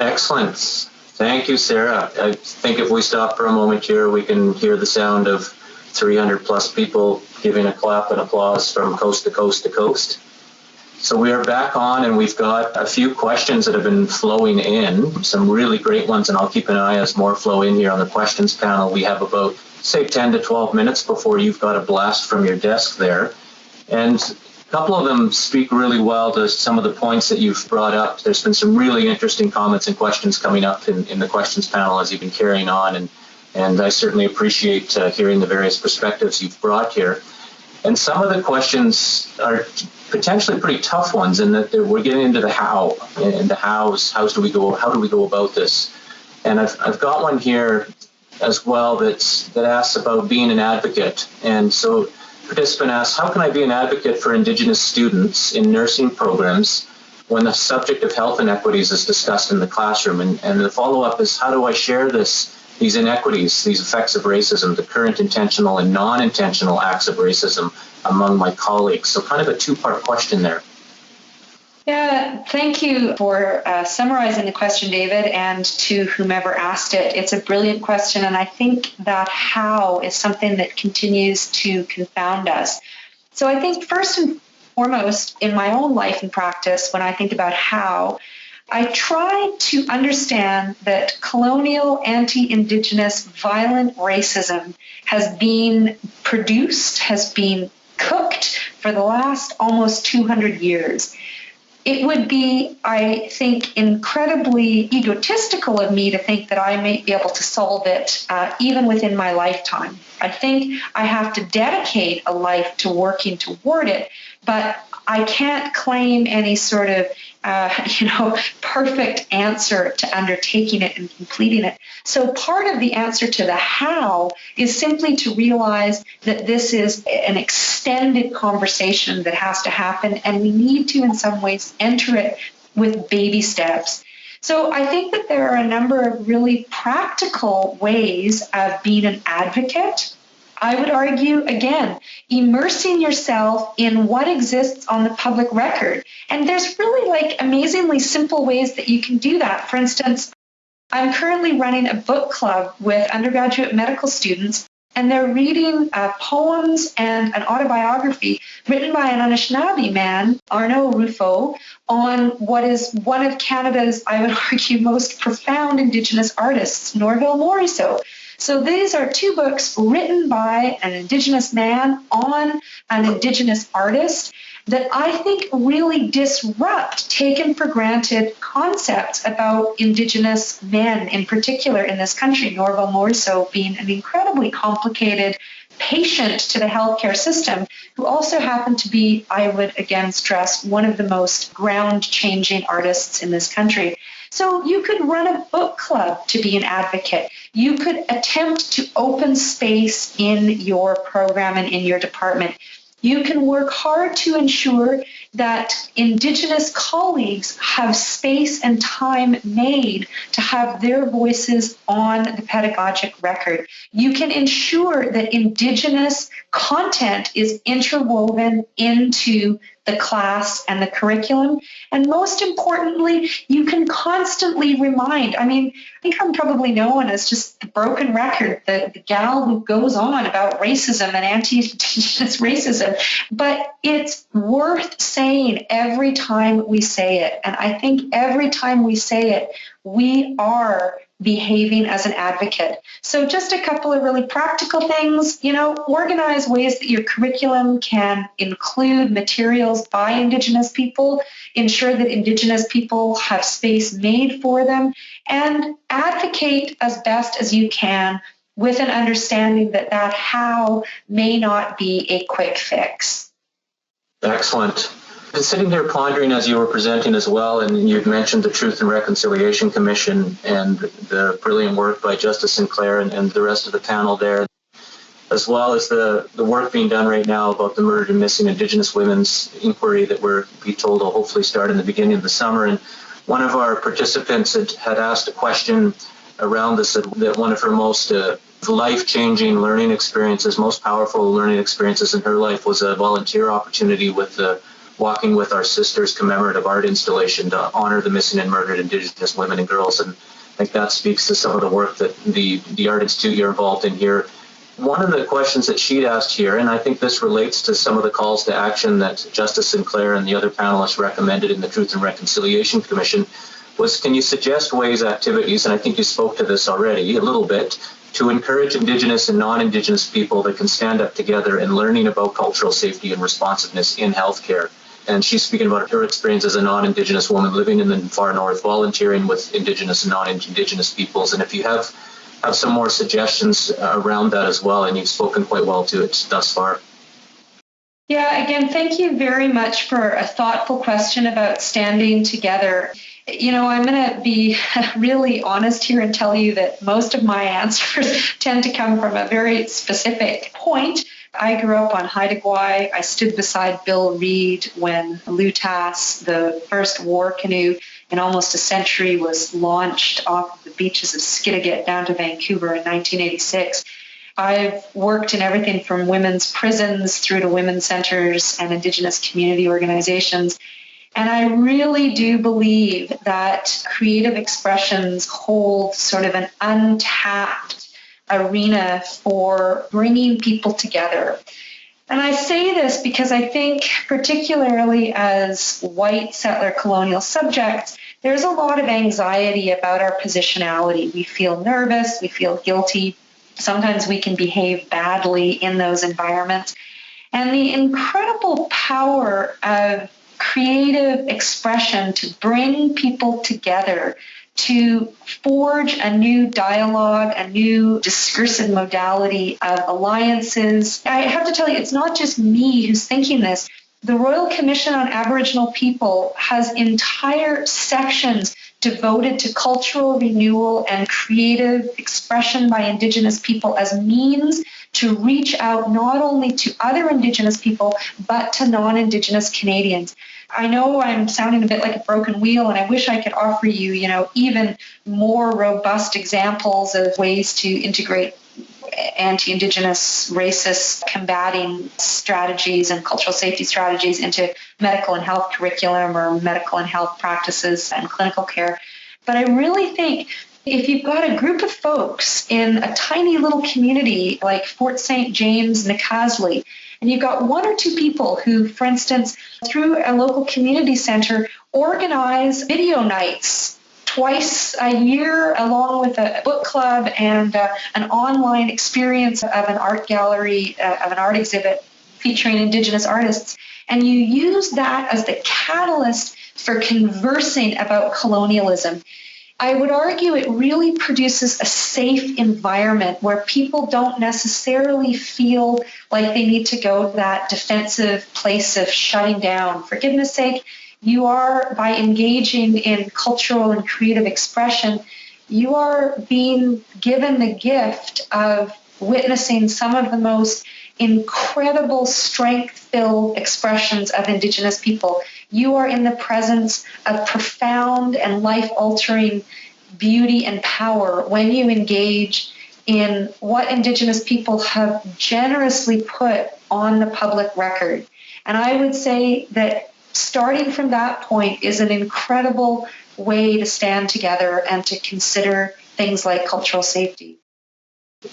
Excellent. Thank you, Sarah. I think if we stop for a moment here, we can hear the sound of 300 plus people giving a clap and applause from coast to coast to coast. So we are back on, and we've got a few questions that have been flowing in, some really great ones, and I'll keep an eye as more flow in here on the questions panel. We have about, say, 10 to 12 minutes before you've got a blast from your desk there. And a couple of them speak really well to some of the points that you've brought up. There's been some really interesting comments and questions coming up in the questions panel as you've been carrying on, and I certainly appreciate hearing the various perspectives you've brought here. And some of the questions are potentially pretty tough ones in that we're getting into the how, and the how do we go about this? And I've got one here as well that asks about being an advocate. And so participant asks, how can I be an advocate for Indigenous students in nursing programs when the subject of health inequities is discussed in the classroom? And the follow-up is, how do I share these inequities, these effects of racism, the current intentional and non-intentional acts of racism among my colleagues? So kind of a two-part question there. Yeah, thank you for summarizing the question, David, and to whomever asked it. It's a brilliant question, and I think that how is something that continues to confound us. So I think first and foremost, in my own life and practice, when I think about how, I try to understand that colonial, anti-Indigenous, violent racism has been produced, has been cooked for the last almost 200 years. It would be, I think, incredibly egotistical of me to think that I may be able to solve it even within my lifetime. I think I have to dedicate a life to working toward it, but I can't claim any sort of perfect answer to undertaking it and completing it. So part of the answer to the how is simply to realize that this is an extended conversation that has to happen, and we need to, in some ways, enter it with baby steps. So I think that there are a number of really practical ways of being an advocate. I would argue, again, immersing yourself in what exists on the public record. And there's really amazingly simple ways that you can do that. For instance, I'm currently running a book club with undergraduate medical students, and they're reading poems and an autobiography written by an Anishinaabe man, Arno Rufo, on what is one of Canada's, I would argue, most profound Indigenous artists, Norval Morrisseau. So these are two books written by an Indigenous man on an Indigenous artist that I think really disrupt taken for granted concepts about Indigenous men in particular in this country, Norval Morrisseau being an incredibly complicated patient to the healthcare system, who also happened to be, I would again stress, one of the most ground-changing artists in this country. So you could run a book club to be an advocate. You could attempt to open space in your program and in your department. You can work hard to ensure that Indigenous colleagues have space and time made to have their voices on the pedagogic record. You can ensure that Indigenous content is interwoven into the class and the curriculum. And most importantly, you can constantly remind. I think I'm probably known as just the broken record, the gal who goes on about racism and anti-Indigenous racism. But it's worth saying every time we say it. And I think every time we say it, we are behaving as an advocate. So just a couple of really practical things, organize ways that your curriculum can include materials by Indigenous people, ensure that Indigenous people have space made for them, and advocate as best as you can with an understanding that how may not be a quick fix. Excellent. I've been sitting here pondering as you were presenting as well, and you've mentioned the Truth and Reconciliation Commission and the brilliant work by Justice Sinclair and the rest of the panel there, as well as the work being done right now about the murdered and missing Indigenous women's inquiry that we're be told will hopefully start in the beginning of the summer. And one of our participants had asked a question around this, that one of her most life-changing learning experiences, most powerful learning experiences in her life was a volunteer opportunity with the Walking with Our Sisters commemorative art installation to honor the missing and murdered Indigenous women and girls. And I think that speaks to some of the work that the Art Institute you're involved in here. One of the questions that she'd asked here, and I think this relates to some of the calls to action that Justice Sinclair and the other panelists recommended in the Truth and Reconciliation Commission, was can you suggest ways, activities, and I think you spoke to this already a little bit, to encourage Indigenous and non-Indigenous people that can stand up together in learning about cultural safety and responsiveness in healthcare. And she's speaking about her experience as a non-Indigenous woman living in the far north, volunteering with Indigenous and non-Indigenous peoples. And if you have some more suggestions around that as well, and you've spoken quite well to it thus far. Yeah, again, thank you very much for a thoughtful question about standing together. You know, I'm going to be really honest here and tell you that most of my answers tend to come from a very specific point. I grew up on Haida Gwaii. I stood beside Bill Reid when Lutas, the first war canoe in almost a century, was launched off the beaches of Skidegate down to Vancouver in 1986. I've worked in everything from women's prisons through to women's centers and Indigenous community organizations. And I really do believe that creative expressions hold sort of an untapped arena for bringing people together. And I say this because I think, particularly as white settler colonial subjects, there's a lot of anxiety about our positionality. We feel nervous, we feel guilty. Sometimes we can behave badly in those environments. And the incredible power of creative expression to bring people together, to forge a new dialogue, a new discursive modality of alliances. I have to tell you, it's not just me who's thinking this. The Royal Commission on Aboriginal People has entire sections devoted to cultural renewal and creative expression by Indigenous people as means to reach out not only to other Indigenous people, but to non-Indigenous Canadians. I know I'm sounding a bit like a broken wheel, and I wish I could offer you, even more robust examples of ways to integrate anti-Indigenous, racist combating strategies and cultural safety strategies into medical and health curriculum or medical and health practices and clinical care. But I really think if you've got a group of folks in a tiny little community like Fort St. James, Nakasley, and you've got one or two people who, for instance, through a local community center, organize video nights twice a year, along with a book club and an online experience of an art gallery, of an art exhibit featuring Indigenous artists. And you use that as the catalyst for conversing about colonialism. I would argue it really produces a safe environment where people don't necessarily feel like they need to go to that defensive place of shutting down. For goodness sake, you are, by engaging in cultural and creative expression, you are being given the gift of witnessing some of the most incredible strength-filled expressions of Indigenous people. You are in the presence of profound and life-altering beauty and power when you engage in what Indigenous people have generously put on the public record. And I would say that starting from that point is an incredible way to stand together and to consider things like cultural safety.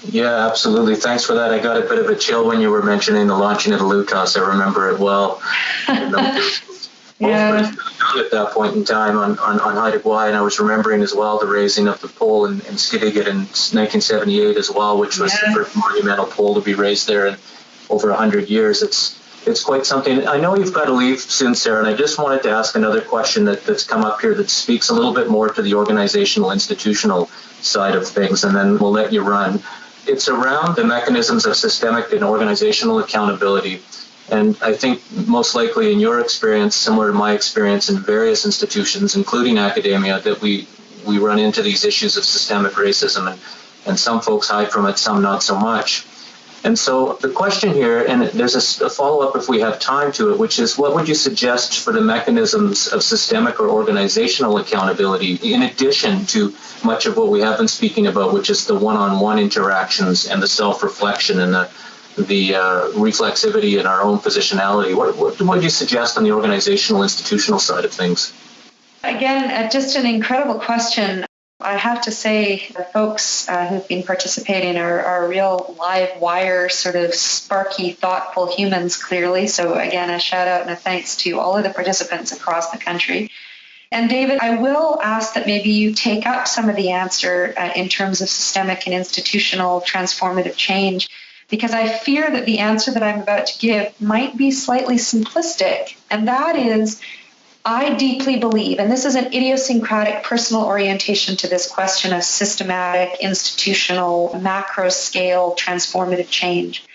Yeah, absolutely. Thanks for that. I got a bit of a chill when you were mentioning the launching of the Lutas. I remember it well. Yeah. At that point in time on Haida Gwaii, and I was remembering as well the raising of the pole in Skidegate in 1978 as well, which was the first monumental pole to be raised there in over 100 years. It's quite something. I know you've got to leave soon, Sarah, and I just wanted to ask another question that's come up here that speaks a little bit more to the organizational, institutional side of things, and then we'll let you run. It's around the mechanisms of systemic and organizational accountability. And I think most likely in your experience, similar to my experience in various institutions, including academia, that we run into these issues of systemic racism, and some folks hide from it, some not so much. And so the question here, and there's a follow-up if we have time to it, which is what would you suggest for the mechanisms of systemic or organizational accountability in addition to much of what we have been speaking about, which is the one-on-one interactions and the self-reflection and the the reflexivity in our own positionality. What would you suggest on the organizational, institutional side of things? Again, just an incredible question. I have to say the folks who've been participating are real live wire, sort of sparky, thoughtful humans, clearly. So again, a shout out and a thanks to all of the participants across the country. And David, I will ask that maybe you take up some of the answer in terms of systemic and institutional transformative change, because I fear that the answer that I'm about to give might be slightly simplistic. And that is, I deeply believe, and this is an idiosyncratic personal orientation to this question of systematic, institutional, macro scale transformative change.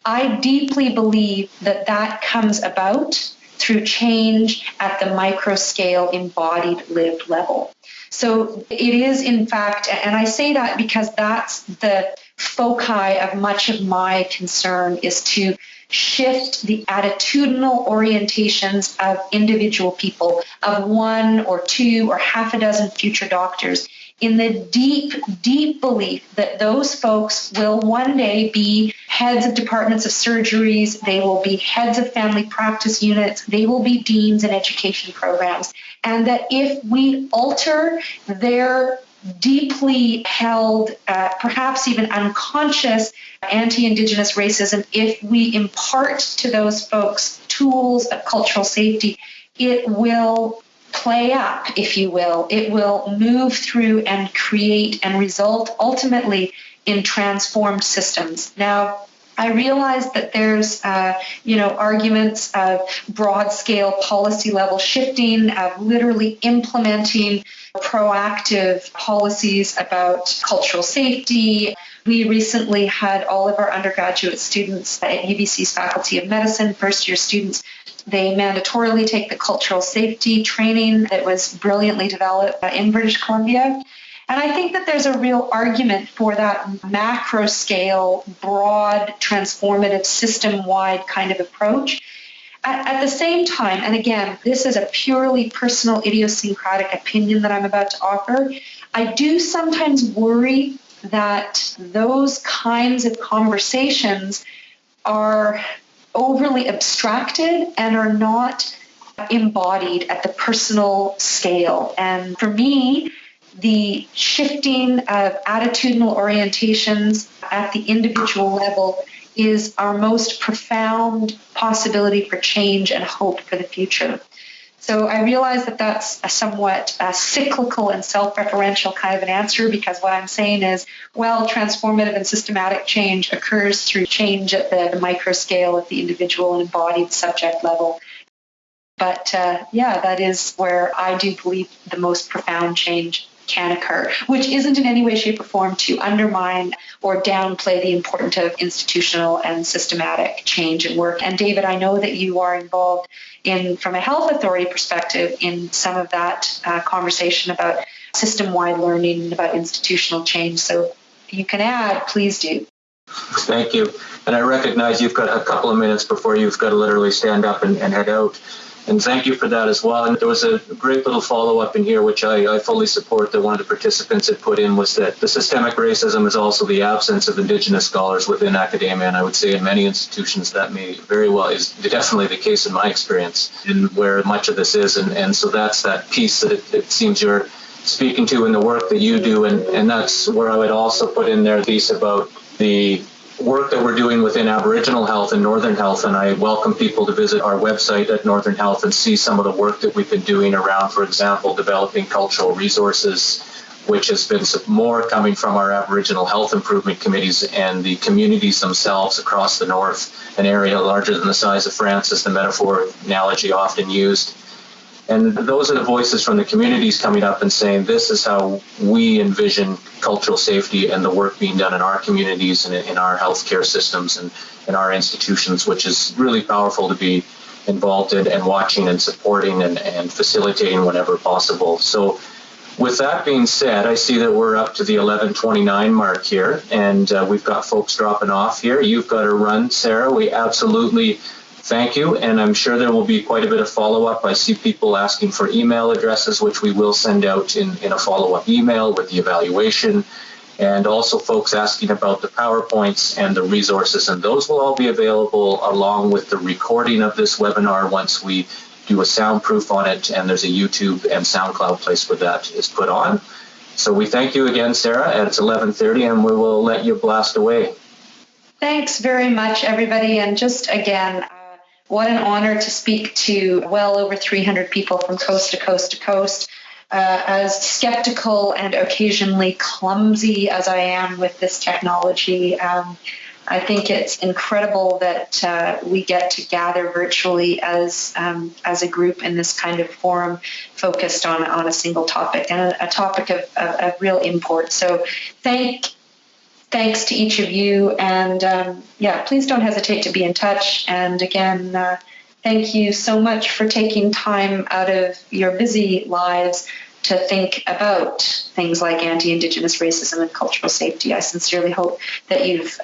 I deeply believe that that comes about through change at the micro scale, embodied, lived level. So it is, in fact, and I say that because that's the foci of much of my concern, is to shift the attitudinal orientations of individual people, of one or two or half a dozen future doctors, in the deep, deep belief that those folks will one day be heads of departments of surgeries, they will be heads of family practice units, they will be deans in education programs, and that if we alter their deeply held, perhaps even unconscious anti-Indigenous racism, if we impart to those folks tools of cultural safety, it will play up, if you will. It will move through and create and result ultimately in transformed systems. Now, I realize that there's, arguments of broad-scale policy-level shifting, of literally implementing proactive policies about cultural safety. We recently had all of our undergraduate students at UBC's Faculty of Medicine, first-year students. They mandatorily take the cultural safety training that was brilliantly developed in British Columbia. And I think that there's a real argument for that macro scale, broad, transformative, system-wide kind of approach. At the same time, and again, this is a purely personal, idiosyncratic opinion that I'm about to offer, I do sometimes worry that those kinds of conversations are overly abstracted and are not embodied at the personal scale. And for me, the shifting of attitudinal orientations at the individual level is our most profound possibility for change and hope for the future. So I realize that that's a somewhat cyclical and self-referential kind of an answer, because what I'm saying is, well, transformative and systematic change occurs through change at the micro scale at the individual and embodied subject level. But that is where I do believe the most profound change can occur, which isn't in any way, shape, or form to undermine or downplay the importance of institutional and systematic change and work. And David, I know that you are involved in, from a health authority perspective, in some of that conversation about system-wide learning and about institutional change. So if you can add, please do. Thank you. And I recognize you've got a couple of minutes before you've got to literally stand up and head out. And thank you for that as well. And there was a great little follow-up in here, which I fully support, that one of the participants had put in, was that the systemic racism is also the absence of Indigenous scholars within academia. And I would say in many institutions that may very well is definitely the case in my experience, and where much of this is. And so that's that piece that it seems you're speaking to in the work that you do. And that's where I would also put in there a piece about the work that we're doing within Aboriginal Health and Northern Health, and I welcome people to visit our website at Northern Health and see some of the work that we've been doing around, for example, developing cultural resources, which has been more coming from our Aboriginal health improvement committees and the communities themselves across the north, an area larger than the size of France is the metaphor analogy often used. And those are the voices from the communities coming up and saying, this is how we envision cultural safety and the work being done in our communities and in our healthcare systems and in our institutions, which is really powerful to be involved in and watching and supporting and facilitating whenever possible. So with that being said, I see that we're up to the 11:29 mark here, and we've got folks dropping off here. You've got to run, Sarah. We absolutely thank you, and I'm sure there will be quite a bit of follow-up. I see people asking for email addresses, which we will send out in a follow-up email with the evaluation and also folks asking about the PowerPoints and the resources, and those will all be available along with the recording of this webinar once we do a soundproof on it, and there's a YouTube and SoundCloud place where that is put on. So we thank you again, Sarah, and it's 11:30, and we will let you blast away. Thanks very much, everybody, and just again, what an honor to speak to well over 300 people from coast to coast to coast. As skeptical and occasionally clumsy as I am with this technology, I think it's incredible that we get to gather virtually as a group in this kind of forum focused on a single topic, and a topic of real import. So thanks to each of you, and please don't hesitate to be in touch. And again, thank you so much for taking time out of your busy lives to think about things like anti-Indigenous racism and cultural safety. I sincerely hope that you've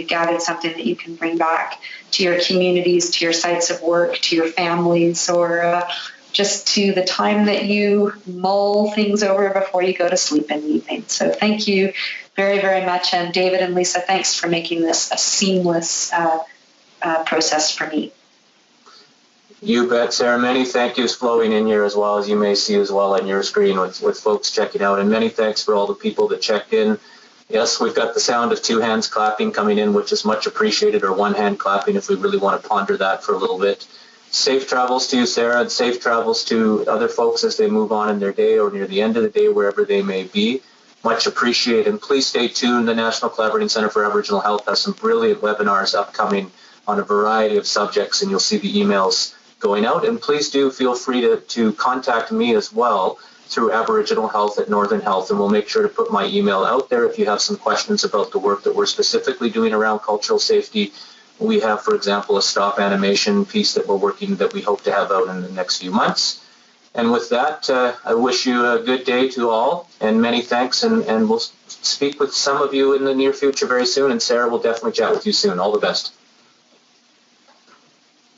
gathered something that you can bring back to your communities, to your sites of work, to your families, or just to the time that you mull things over before you go to sleep in the evening. So thank you very, very much. And David and Lisa, thanks for making this a seamless process for me. You bet, Sarah. Many thank yous flowing in here as well, as you may see as well on your screen with folks checking out. And many thanks for all the people that checked in. Yes, we've got the sound of 2 hands clapping coming in, which is much appreciated, or 1 hand clapping if we really want to ponder that for a little bit. Safe travels to you, Sarah, and safe travels to other folks as they move on in their day or near the end of the day, wherever they may be. Much appreciated. And please stay tuned. The National Collaborating Centre for Aboriginal Health has some brilliant webinars upcoming on a variety of subjects, and you'll see the emails going out. And please do feel free to contact me as well through Aboriginal Health at Northern Health, and we'll make sure to put my email out there if you have some questions about the work that we're specifically doing around cultural safety. We have, for example, a stop animation piece that we're working that we hope to have out in the next few months. And with that, I wish you a good day to all, and many thanks, and we'll speak with some of you in the near future very soon, and Sarah will definitely chat with you soon. All the best.